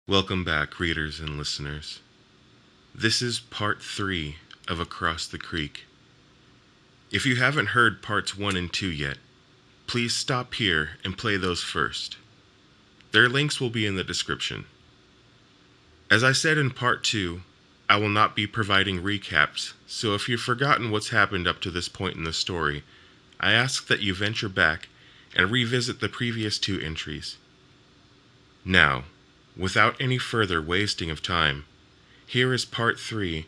Welcome back, readers and listeners. This is part 3 of Across the Creek. If you haven't heard parts 1 and 2 yet, please stop here and play those first. Their links will be in the description. As I said in part 2, I will not be providing recaps, so if you've forgotten what's happened up to this point in the story, I ask that you venture back and revisit the previous 2 entries. Now, without any further wasting of time, here is part 3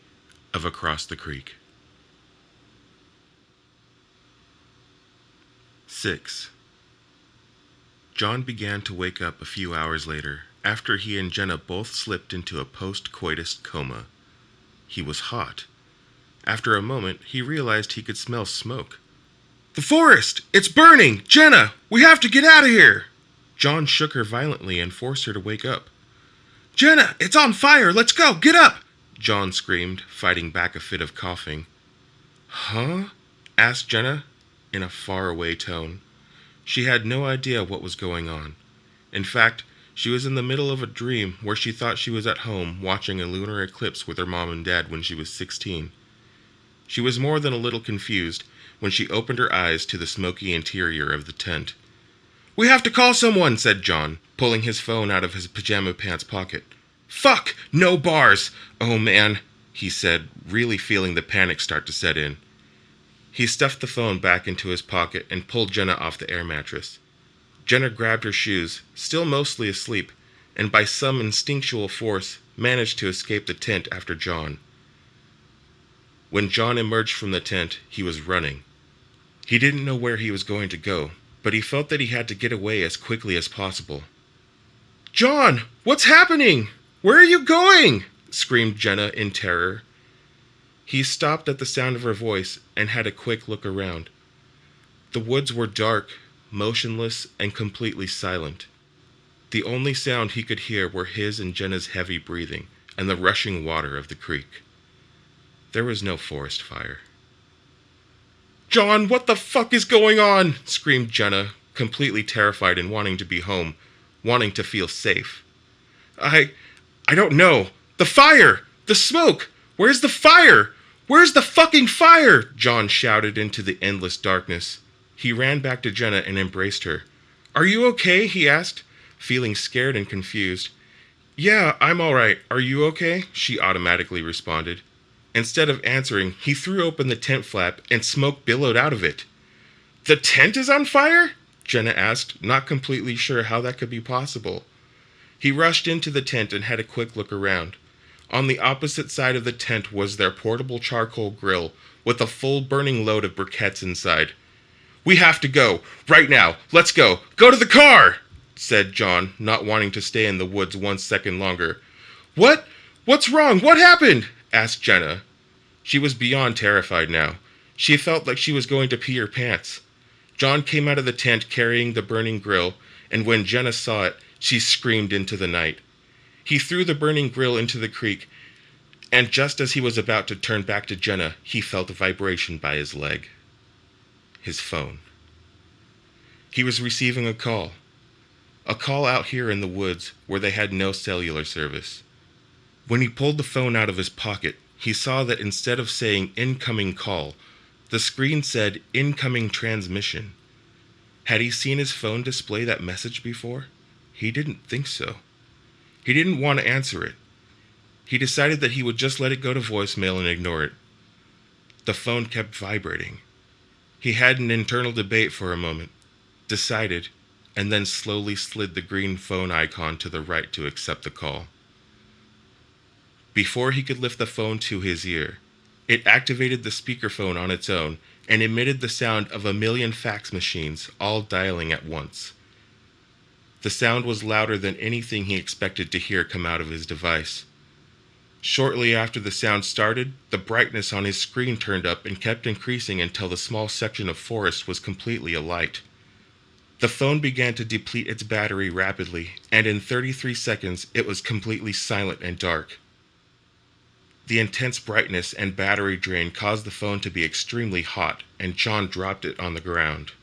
of Across the Creek. 6. John began to wake up a few hours later, after he and Jenna both slipped into a post-coitus coma. He was hot. After a moment, he realized he could smell smoke. "The forest! It's burning! Jenna, we have to get out of here!" John shook her violently and forced her to wake up. "Jenna, it's on fire! Let's go! Get up!" John screamed, fighting back a fit of coughing. "Huh?" asked Jenna, in a faraway tone. She had no idea what was going on. In fact, she was in the middle of a dream where she thought she was at home watching a lunar eclipse with her mom and dad when she was 16. She was more than a little confused when she opened her eyes to the smoky interior of the tent. "We have to call someone," said John, pulling his phone out of his pajama pants pocket. "Fuck! No bars! Oh man," he said, really feeling the panic start to set in. He stuffed the phone back into his pocket and pulled Jenna off the air mattress. Jenna grabbed her shoes, still mostly asleep, and by some instinctual force managed to escape the tent after John. When John emerged from the tent, he was running. He didn't know where he was going to go, but he felt that he had to get away as quickly as possible. "John, what's happening? Where are you going?" screamed Jenna in terror. He stopped at the sound of her voice and had a quick look around. The woods were dark, motionless, and completely silent. The only sound he could hear were his and Jenna's heavy breathing and the rushing water of the creek. There was no forest fire. "John, what the fuck is going on?" screamed Jenna, completely terrified and wanting to be home, wanting to feel safe. I don't know. The fire! The smoke! Where's the fire? Where's the fucking fire?" John shouted into the endless darkness. He ran back to Jenna and embraced her. "Are you okay?" he asked, feeling scared and confused. "Yeah, I'm all right. Are you okay?" she automatically responded. Instead of answering, he threw open the tent flap and smoke billowed out of it. "The tent is on fire?" Jenna asked, not completely sure how that could be possible. He rushed into the tent and had a quick look around. On the opposite side of the tent was their portable charcoal grill with a full burning load of briquettes inside. "We have to go, right now. Let's go. Go to the car!" said John, not wanting to stay in the woods 1 second longer. "What? What's wrong? What happened?" asked Jenna. She was beyond terrified now. She felt like she was going to pee her pants. John came out of the tent carrying the burning grill, and when Jenna saw it, she screamed into the night. He threw the burning grill into the creek, and just as he was about to turn back to Jenna, he felt a vibration by his leg. His phone. He was receiving a call. A call out here in the woods where they had no cellular service. When he pulled the phone out of his pocket, he saw that instead of saying incoming call, the screen said incoming transmission. Had he seen his phone display that message before? He didn't think so. He didn't want to answer it. He decided that he would just let it go to voicemail and ignore it. The phone kept vibrating. He had an internal debate for a moment, decided, and then slowly slid the green phone icon to the right to accept the call. Before he could lift the phone to his ear, it activated the speakerphone on its own and emitted the sound of a million fax machines all dialing at once. The sound was louder than anything he expected to hear come out of his device. Shortly after the sound started, the brightness on his screen turned up and kept increasing until the small section of forest was completely alight. The phone began to deplete its battery rapidly, and in 33 seconds it was completely silent and dark. The intense brightness and battery drain caused the phone to be extremely hot, and John dropped it on the ground.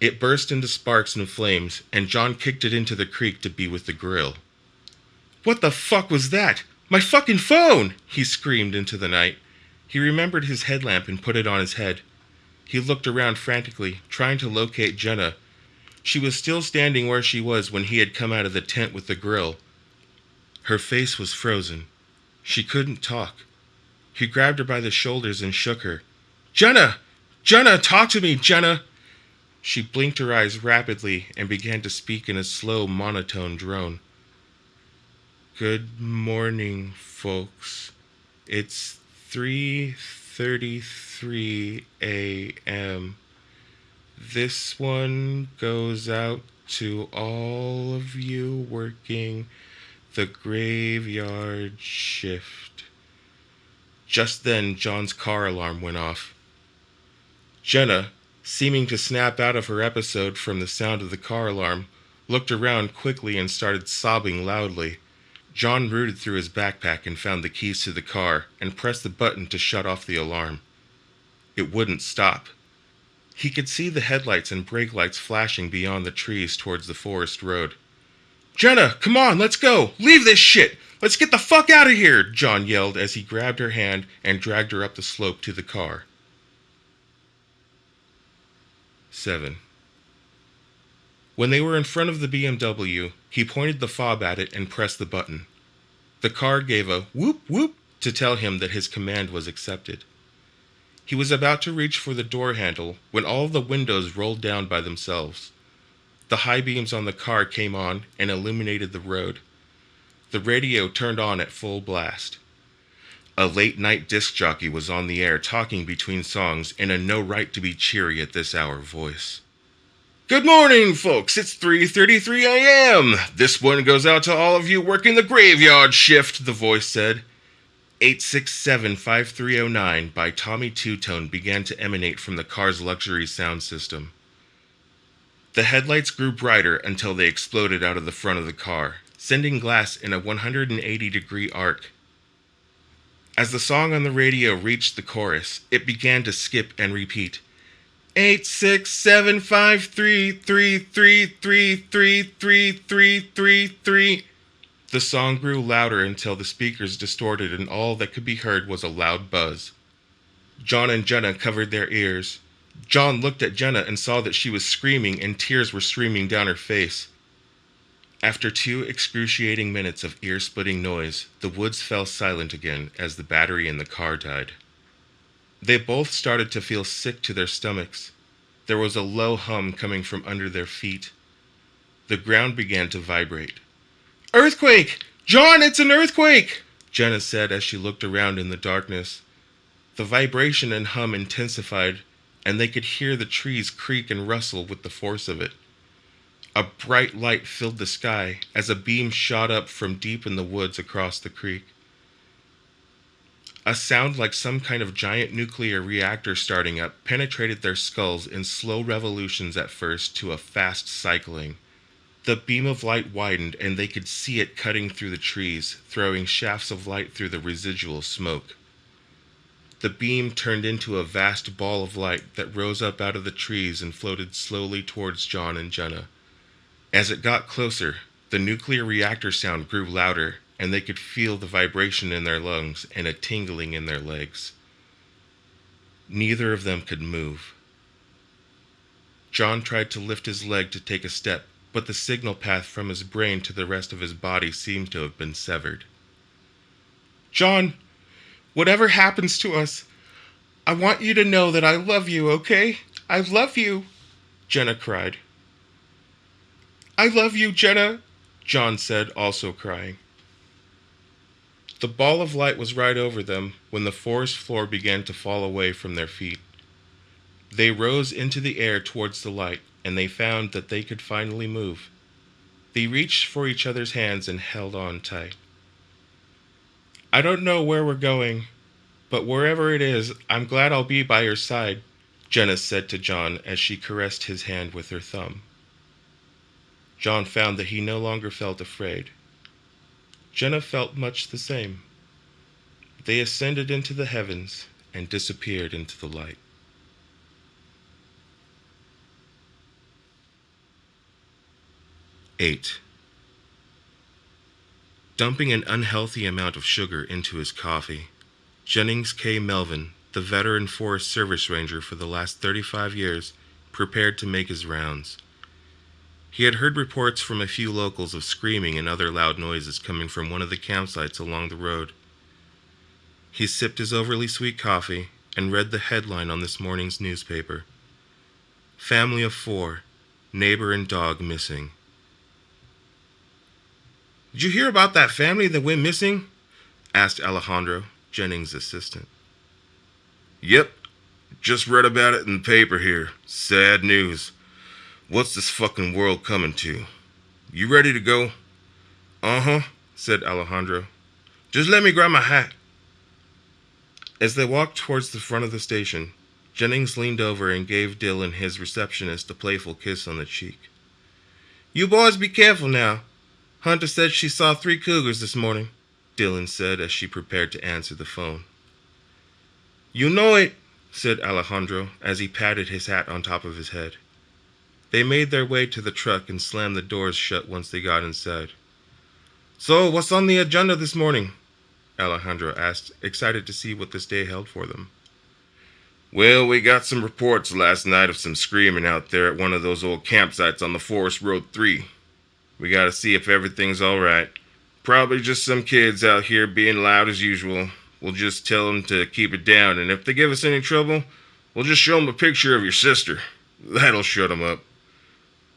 It burst into sparks and flames, and John kicked it into the creek to be with the grill. What the fuck was that? My fucking phone! He screamed into the night. He remembered his headlamp and put it on his head. He looked around frantically, trying to locate Jenna. She was still standing where she was when he had come out of the tent with the grill. Her face was frozen. She couldn't talk. He grabbed her by the shoulders and shook her. Jenna! Jenna, talk to me, Jenna! She blinked her eyes rapidly and began to speak in a slow, monotone drone. Good morning, folks. It's 3:33 a.m. This one goes out to all of you working the graveyard shift. Just then, John's car alarm went off. Jenna, seeming to snap out of her episode from the sound of the car alarm, looked around quickly and started sobbing loudly. John rooted through his backpack and found the keys to the car and pressed the button to shut off the alarm. It wouldn't stop. He could see the headlights and brake lights flashing beyond the trees towards the forest road. Jenna, come on, let's go! Leave this shit! Let's get the fuck out of here! John yelled as he grabbed her hand and dragged her up the slope to the car. 7. When they were in front of the BMW, he pointed the fob at it and pressed the button. The car gave a whoop whoop to tell him that his command was accepted. He was about to reach for the door handle when all the windows rolled down by themselves. The high beams on the car came on and illuminated the road. The radio turned on at full blast. A late-night disc jockey was on the air talking between songs in a no-right-to-be-cheery at this hour voice. Good morning, folks. It's 3:33 a.m. This one goes out to all of you working the graveyard shift, the voice said. 867-5309 by Tommy Two-Tone began to emanate from the car's luxury sound system. The headlights grew brighter until they exploded out of the front of the car, sending glass in a 180-degree arc. As the song on the radio reached the chorus, it began to skip and repeat. 8675333333333. The song grew louder until the speakers distorted and all that could be heard was a loud buzz. John and Jenna covered their ears. John looked at Jenna and saw that she was screaming and tears were streaming down her face. After 2 excruciating minutes of ear-splitting noise, the woods fell silent again as the battery in the car died. They both started to feel sick to their stomachs. There was a low hum coming from under their feet. The ground began to vibrate. Earthquake! John, it's an earthquake! Jenna said as she looked around in the darkness. The vibration and hum intensified, and they could hear the trees creak and rustle with the force of it. A bright light filled the sky as a beam shot up from deep in the woods across the creek. A sound like some kind of giant nuclear reactor starting up penetrated their skulls in slow revolutions at first to a fast cycling. The beam of light widened and they could see it cutting through the trees, throwing shafts of light through the residual smoke. The beam turned into a vast ball of light that rose up out of the trees and floated slowly towards John and Jenna. As it got closer, the nuclear reactor sound grew louder, and they could feel the vibration in their lungs and a tingling in their legs. Neither of them could move. John tried to lift his leg to take a step, but the signal path from his brain to the rest of his body seemed to have been severed. John, whatever happens to us, I want you to know that I love you, okay? I love you, Jenna cried. I love you, Jenna, John said, also crying. The ball of light was right over them when the forest floor began to fall away from their feet. They rose into the air towards the light, and they found that they could finally move. They reached for each other's hands and held on tight. I don't know where we're going, but wherever it is, I'm glad I'll be by your side, Jenna said to John as she caressed his hand with her thumb. John found that he no longer felt afraid. Jenna felt much the same. They ascended into the heavens and disappeared into the light. "8. Dumping an unhealthy amount of sugar into his coffee, Jennings K. Melvin, the veteran Forest Service Ranger for the last 35 years, prepared to make his rounds. He had heard reports from a few locals of screaming and other loud noises coming from one of the campsites along the road. He sipped his overly sweet coffee and read the headline on this morning's newspaper. Family of 4, neighbor and dog missing. "Did you hear about that family that went missing?" asked Alejandro, Jennings' assistant. "Yep, just read about it in the paper here. Sad news. What's this fucking world coming to? You ready to go?" "Uh-huh," said Alejandro. "Just let me grab my hat." As they walked towards the front of the station, Jennings leaned over and gave Dylan, his receptionist, a playful kiss on the cheek. "You boys be careful now. Hunter said she saw 3 cougars this morning," Dylan said as she prepared to answer the phone. "You know it," said Alejandro as he patted his hat on top of his head. They made their way to the truck and slammed the doors shut once they got inside. "So, what's on the agenda this morning?" Alejandro asked, excited to see what this day held for them. "Well, we got some reports last night of some screaming out there at one of those old campsites on the Forest Road 3. We gotta see if everything's alright. Probably just some kids out here being loud as usual. We'll just tell them to keep it down, and if they give us any trouble, we'll just show them a picture of your sister. That'll shut them up."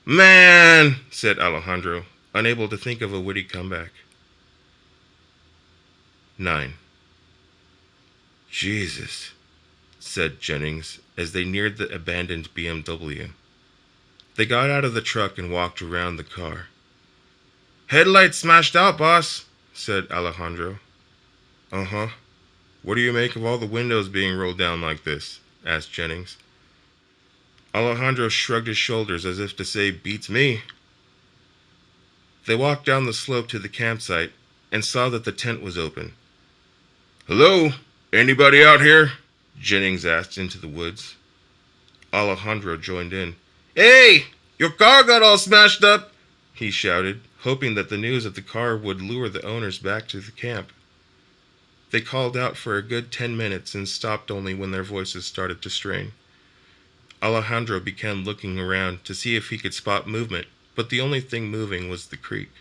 "Man," said Alejandro, unable to think of a witty comeback. 9. "Jesus," said Jennings as they neared the abandoned BMW. They got out of the truck and walked around the car. "Headlights smashed out, boss," said Alejandro. "Uh-huh. What do you make of all the windows being rolled down like this?" asked Jennings. Alejandro shrugged his shoulders as if to say, "Beats me." They walked down the slope to the campsite and saw that the tent was open. "Hello? Anybody out here?" Jennings asked into the woods. Alejandro joined in. "Hey! Your car got all smashed up!" he shouted, hoping that the news of the car would lure the owners back to the camp. They called out for a good 10 minutes and stopped only when their voices started to strain. Alejandro began looking around to see if he could spot movement, but the only thing moving was the creek.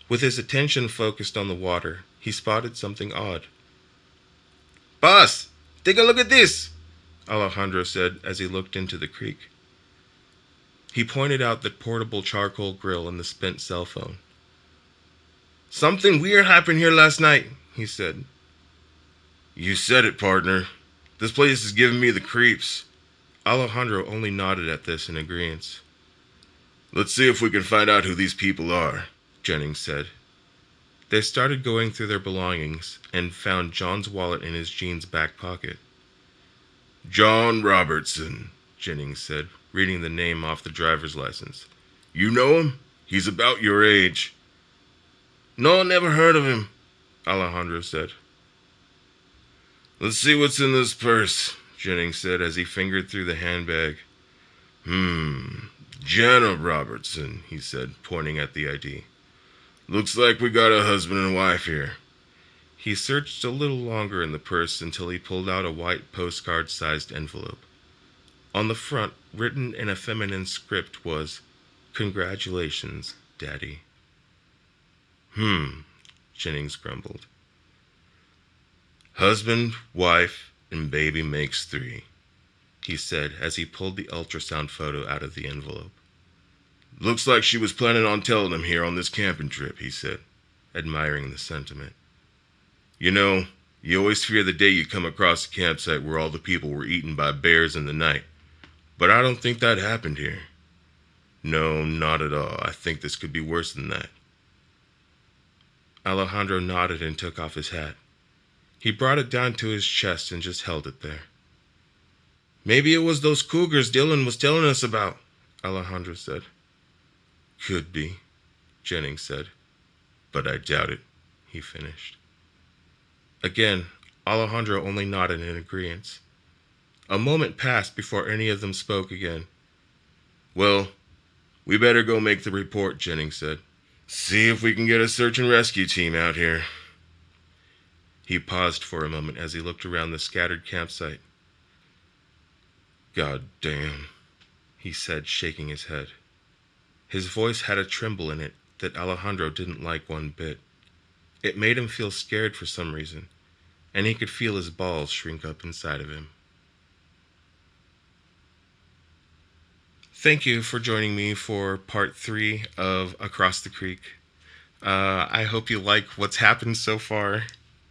With his attention focused on the water, he spotted something odd. "Boss, take a look at this," Alejandro said as he looked into the creek. He pointed out the portable charcoal grill and the spent cell phone. "Something weird happened here last night," he said. "You said it, partner. This place is giving me the creeps." Alejandro only nodded at this in agreement. "Let's see if we can find out who these people are," Jennings said. They started going through their belongings and found John's wallet in his jeans back pocket. "John Robertson," Jennings said, reading the name off the driver's license. "You know him? He's about your age." "No, never heard of him," Alejandro said. "Let's see what's in this purse," Jennings said as he fingered through the handbag. Jenna Robertson," he said, pointing at the ID. "Looks like we got a husband and wife here." He searched a little longer in the purse until he pulled out a white postcard-sized envelope. On the front, written in a feminine script, was, "Congratulations, Daddy." Jennings grumbled. "Husband, wife, and baby makes 3, he said as he pulled the ultrasound photo out of the envelope. "Looks like she was planning on telling him here on this camping trip," he said, admiring the sentiment. "You know, you always fear the day you come across a campsite where all the people were eaten by bears in the night. But I don't think that happened here. No, not at all. I think this could be worse than that." Alejandro nodded and took off his hat. He brought it down to his chest and just held it there. "Maybe it was those cougars Dylan was telling us about," Alejandro said. "Could be," Jennings said. "But I doubt it," he finished. Again, Alejandro only nodded in agreement. A moment passed before any of them spoke again. "Well, we better go make the report," Jennings said. See if we can get a search and rescue team out here. He paused for a moment as he looked around the scattered campsite. God damn, he said, shaking his head. His voice had a tremble in it that Alejandro didn't like one bit. It made him feel scared for some reason, and he could feel his balls shrink up inside of him. Thank you for joining me for part 3 of Across the Creek. I hope you like what's happened so far.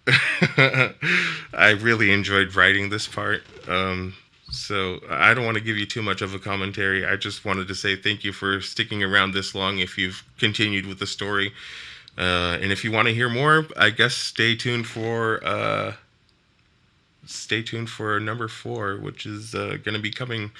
I really enjoyed writing this part. So I don't want to give you too much of a commentary. I just wanted to say thank you for sticking around this long if you've continued with the story. And if you want to hear more, I guess stay tuned for number 4, which is going to be coming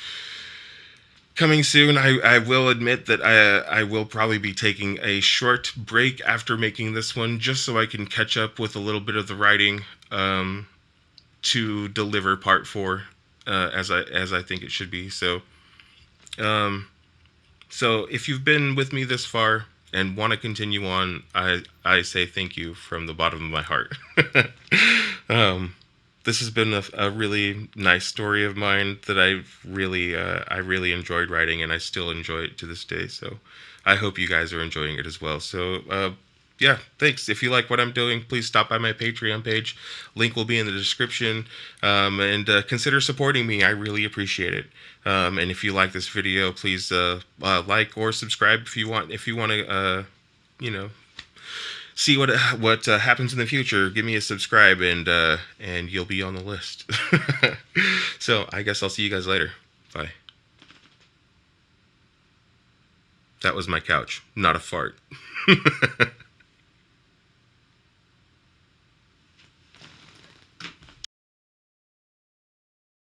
soon. I will admit that I will probably be taking a short break after making this one, just so I can catch up with a little bit of the writing to deliver part 4 as I think it should be. So if you've been with me this far and want to continue on, I say thank you from the bottom of my heart. This has been a really nice story of mine that I really enjoyed writing, and I still enjoy it to this day. So I hope you guys are enjoying it as well. So yeah, thanks. If you like what I'm doing, please stop by my Patreon page. Link will be in the description. And consider supporting me. I really appreciate it. And if you like this video, please like or subscribe if you want. If you want to, see what happens in the future, give me a subscribe, and you'll be on the list. So I guess I'll see you guys later. Bye. That was my couch, not a fart.